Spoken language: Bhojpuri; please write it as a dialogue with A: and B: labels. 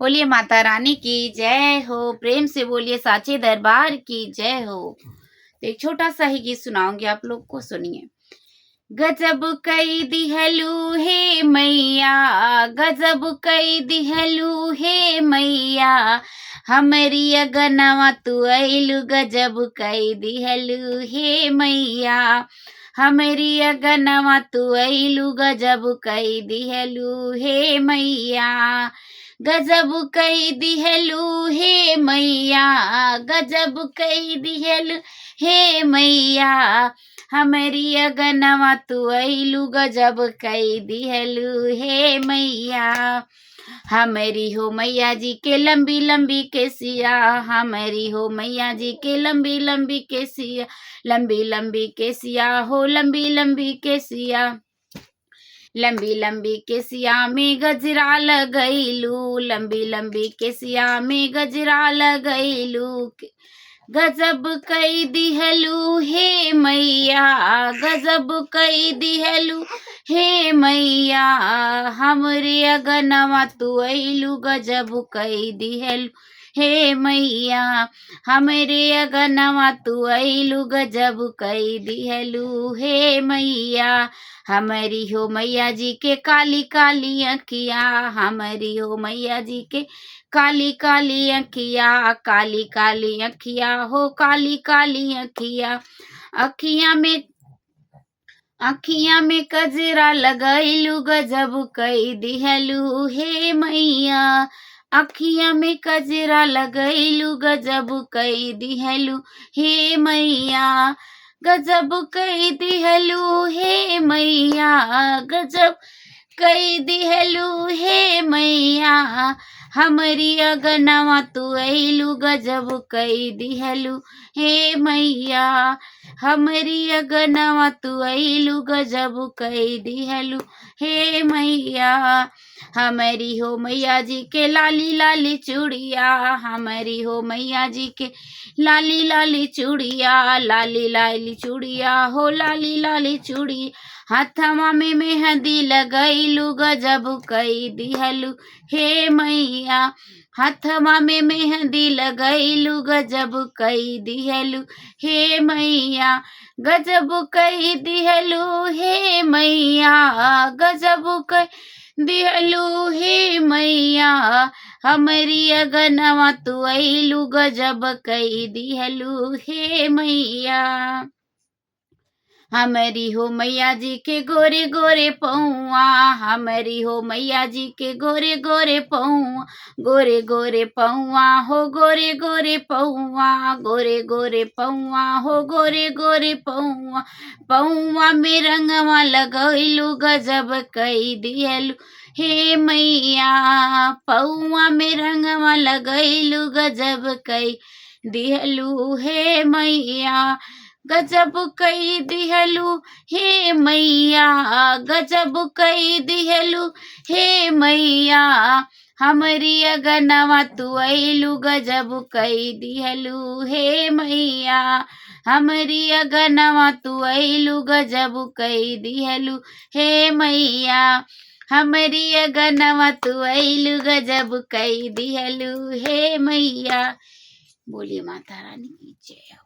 A: बोलिए माता रानी की जय हो। प्रेम से बोलिए साचे दरबार की जय हो। तो एक छोटा सा ही गीत सुनाऊंगी, आप लोग को सुनिए। गजब कई दिहलू हे मैया, गजब कई दिहलू हे मैया, हमरी अगनवा तू अइलू। गजब कई दिहलू हे मैया, हमरी अगनवा तू अइलू। गजब कई दिहलू हे मैया, गजब कई दिहलू हे मैया, गजब कई दिहलू हे मैया, हमरी अगनवा तू अइलू। गजब कई दिहलू हे मैया, हमारी हो मैया जी के लंबी लंबी केसिया, हमारी हो मैया जी के लंबी लंबी केसिया, लंबी लंबी केसिया हो लंबी लंबी केसिया, लंबी लंबी केसिया में गजरा लगैलू, लंबी लंबी केसिया में गजरा लगैलू। गजब कई दिहलू हे मैया, गजब कई दिहलू हे मैया, हमरे अगनवा तू अइलू। गजब कई दिहलू हे मैया, हमरे अगनवा तू अइलू। गजब कई दिहलू हे मैया, हमारी हो मैया जी के काली काली अखिया, हमारी हो मैया जी के काली काली अखिया, काली काली अखिया हो काली काली अखिया, अखिया में कजरा लगैलू। गजब कई दिहलू हे मैया, अखिया में कजरा लगैलू। गजब कई दिहलू हे मैया, गजब कई दिहलू हे मैया, गजब कई दिहलू हे मैया, हमरी अगनवा तू अइलू। गजब कई दिहलू हे मैया, हमरी अगनवा तू अइलू। गजब कई दिहलू हे मैया, हमारी हो मैया जी के लाली लाली चूड़िया, हमारी हो मैया जी के लाली लाली चूड़िया, लाली लाली चूड़िया हो लाली लाली चूड़ी, हाथवा में मेहंदी लगैलू। गजब कई दिहलू हे मैया, हाथवा में मेहंदी लगैलू। गजब कई दिहलू हे मैया, गजब कई दिहलू हे मैया, गजब कई दिहलू हे मैया, हमरी अगनवा तू अइलू। गजब कई दिहलू हे मैया, हमारी हो मैया जी के गोरे गोरे पौआ, हमारी हो मैया जी के गोरे गोरे पौआ, गोरे गोरे पौआ हो गोरे गोरे पौआ, गोरे गोरे पौआ हो गोरे गोरे पौआ, पौआ में रंगवा लगैलू। गजब कई दिहलू हे मैया, पौआ में रंगवा लगैलू। गजब कई दिहलू हे मैया, गजब कई दिहलू हे मैया, गजब कई दिहलू हे मैया, हमरी अगनवा तू अइलू। गजब कई दिहलू हे मैया, हमरी अगनवा तू अइलू। गजब कई दिहलू हे मैया, हमरी अगनवा तू अइलू। गजब कई दिहलू हे मैया। बोलिए माता रानी की जय हो।